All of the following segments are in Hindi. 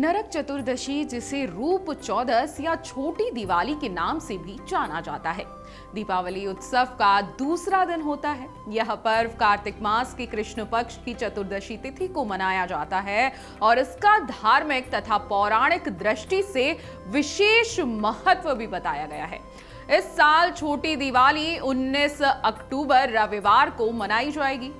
नरक चतुर्दशी, जिसे रूप चौदस या छोटी दिवाली के नाम से भी जाना जाता है, दीपावली उत्सव का दूसरा दिन होता है। यह पर्व कार्तिक मास की कृष्ण पक्ष की चतुर्दशी तिथि को मनाया जाता है और इसका धार्मिक तथा पौराणिक दृष्टि से विशेष महत्व भी बताया गया है। इस साल छोटी दिवाली 19 अक्टूबर रविवार को मनाई जाएगी।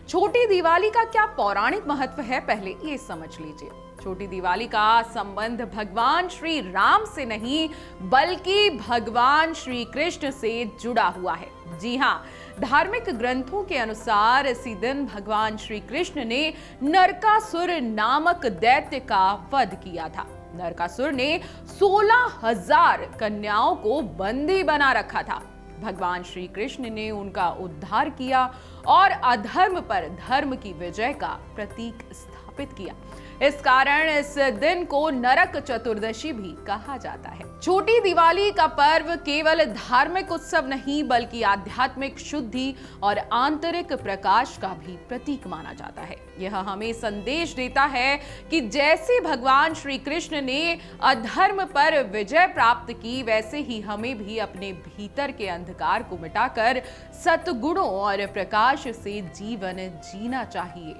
छोटी दिवाली का क्या पौराणिक महत्व है, पहले ये समझ लीजिए। छोटी दिवाली का संबंध भगवान श्री राम से नहीं बल्कि भगवान श्री कृष्ण से जुड़ा हुआ है। जी हाँ, धार्मिक ग्रंथों के अनुसार इसी दिन भगवान श्री कृष्ण ने नरकासुर नामक दैत्य का वध किया था। नरकासुर ने 16,000 कन्याओं को बंदी बना रखा था। भगवान श्री कृष्ण ने उनका उद्धार किया और अधर्म पर धर्म की विजय का प्रतीक स्थापित किया। इस कारण इस दिन को नरक चतुर्दशी भी कहा जाता है। छोटी दिवाली का पर्व केवल धार्मिक उत्सव नहीं बल्कि आध्यात्मिक शुद्धि और आंतरिक प्रकाश का भी प्रतीक माना जाता है। यह हमें संदेश देता है कि जैसे भगवान श्री कृष्ण ने अधर्म पर विजय प्राप्त की, वैसे ही हमें भी अपने भीतर के अंधकार को मिटाकर सद्गुणों और प्रकाश से जीवन जीना चाहिए।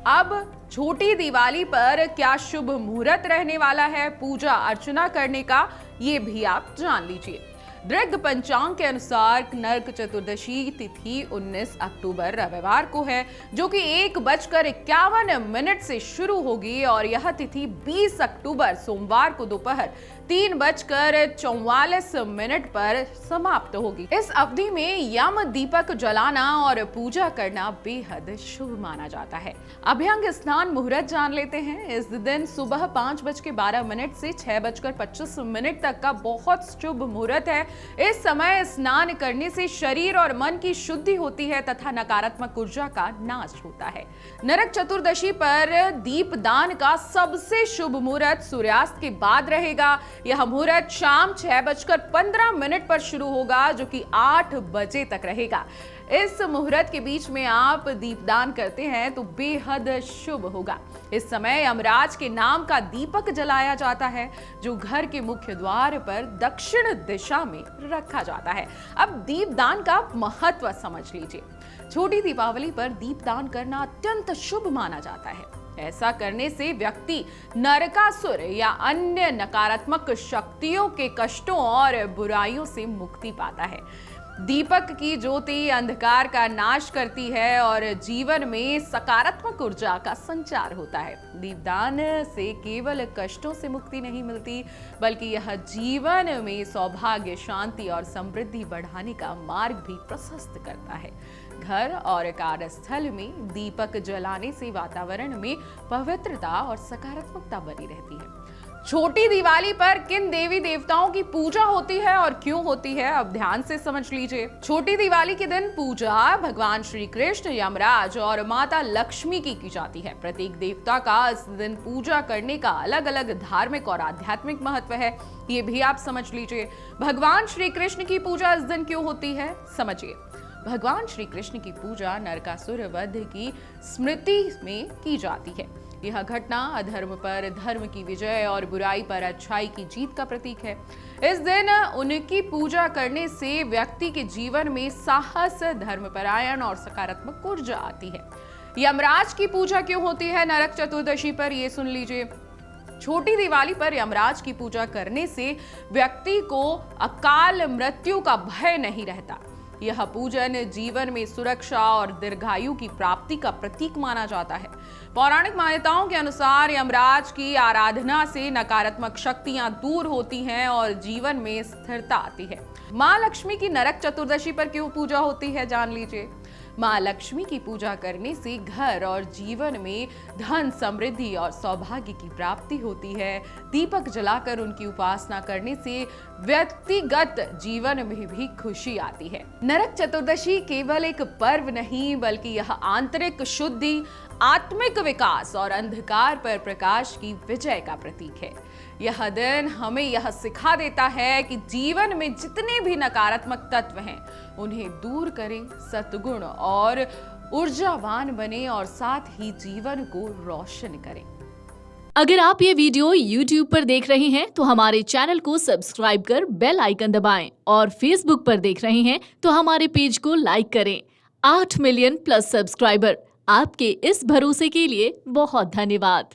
अब छोटी दिवाली पर क्या शुभ मुहूर्त रहने वाला है पूजा अर्चना करने का, ये भी आप जान लीजिए। दृग पंचांग के अनुसार नरक चतुर्दशी तिथि 19 अक्टूबर रविवार को है, जो कि 1:51 से शुरू होगी और यह तिथि 20 अक्टूबर सोमवार को दोपहर 3:44 पर समाप्त होगी। इस अवधि में यम दीपक जलाना और पूजा करना बेहद शुभ माना जाता है। अभ्यंग स्नान मुहूर्त जान लेते हैं। इस दिन सुबह 5:12 से 6:25 तक का बहुत शुभ मुहूर्त है। इस समय स्नान करने से शरीर और मन की शुद्धि होती है तथा नकारात्मक ऊर्जा का नाश होता है। नरक चतुर्दशी पर दीपदान का सबसे शुभ मुहूर्त सूर्यास्त के बाद रहेगा। यह मुहूर्त शाम 6:15 पर शुरू होगा, जो कि 8 बजे तक रहेगा। इस मुहूर्त के बीच में आप दीपदान करते हैं तो बेहद शुभ होगा। इस समय यमराज के नाम का दीपक जलाया जाता है, जो घर के मुख्य द्वार पर दक्षिण दिशा में रखा जाता है। अब दीपदान का महत्व समझ लीजिए। छोटी दीपावली पर दीपदान करना अत्यंत शुभ माना जाता है। ऐसा करने से व्यक्ति नरकासुर या अन्य नकारात्मक शक्तियों के कष्टों और बुराइयों से मुक्ति पाता है। दीपक की ज्योति अंधकार का नाश करती है और जीवन में सकारात्मक ऊर्जा का संचार होता है। दीपदान से केवल कष्टों से मुक्ति नहीं मिलती, बल्कि यह जीवन में सौभाग्य, शांति और समृद्धि बढ़ाने का मार्ग भी प्रशस्त करता है। घर और कार्यस्थल में दीपक जलाने से वातावरण में पवित्रता और सकारात्मकता बनी रहती है। छोटी दिवाली पर किन देवी देवताओं की पूजा होती है और क्यों होती है, अब ध्यान से समझ लीजिए। छोटी दिवाली के दिन पूजा भगवान श्री कृष्ण, यमराज और माता लक्ष्मी की जाती है। प्रत्येक देवता का इस दिन पूजा करने का अलग अलग धार्मिक और आध्यात्मिक महत्व है, ये भी आप समझ लीजिए। भगवान श्री कृष्ण की पूजा इस दिन क्यों होती है, समझिए। भगवान श्री कृष्ण की पूजा नरकासुर वध की स्मृति में की जाती है। यह घटना अधर्म पर धर्म की विजय और बुराई पर अच्छाई की जीत का प्रतीक है। इस दिन उनकी पूजा करने से व्यक्ति के जीवन में साहस, धर्मपरायण और सकारात्मक ऊर्जा आती है। यमराज की पूजा क्यों होती है नरक चतुर्दशी पर, ये सुन लीजिए। छोटी दिवाली पर यमराज की पूजा करने से व्यक्ति को अकाल मृत्यु का भय नहीं रहता। यह पूजन जीवन में सुरक्षा और दीर्घायु की प्राप्ति का प्रतीक माना जाता है। पौराणिक मान्यताओं के अनुसार यमराज की आराधना से नकारात्मक शक्तियां दूर होती हैं और जीवन में स्थिरता आती है। मां लक्ष्मी की नरक चतुर्दशी पर क्यों पूजा होती है, जान लीजिए। मां लक्ष्मी की पूजा करने से घर और जीवन में धन, समृद्धि और सौभाग्य की प्राप्ति होती है। दीपक जलाकर उनकी उपासना करने से व्यक्तिगत जीवन में भी खुशी आती है। नरक चतुर्दशी केवल एक पर्व नहीं बल्कि यह आंतरिक शुद्धि, आत्मिक विकास और अंधकार पर प्रकाश की विजय का प्रतीक है। यह दिन हमें यह सिखा देता है कि जीवन में जितने भी नकारात्मक तत्व हैं, उन्हें दूर करें, सद्गुण और ऊर्जावान बने और साथ ही जीवन को रोशन करें। अगर आप ये वीडियो YouTube पर देख रहे हैं तो हमारे चैनल को सब्सक्राइब कर बेल आइकन दबाएं और Facebook पर देख रहे हैं तो हमारे पेज को लाइक करें। 8 मिलियन प्लस सब्सक्राइबर, आपके इस भरोसे के लिए बहुत धन्यवाद।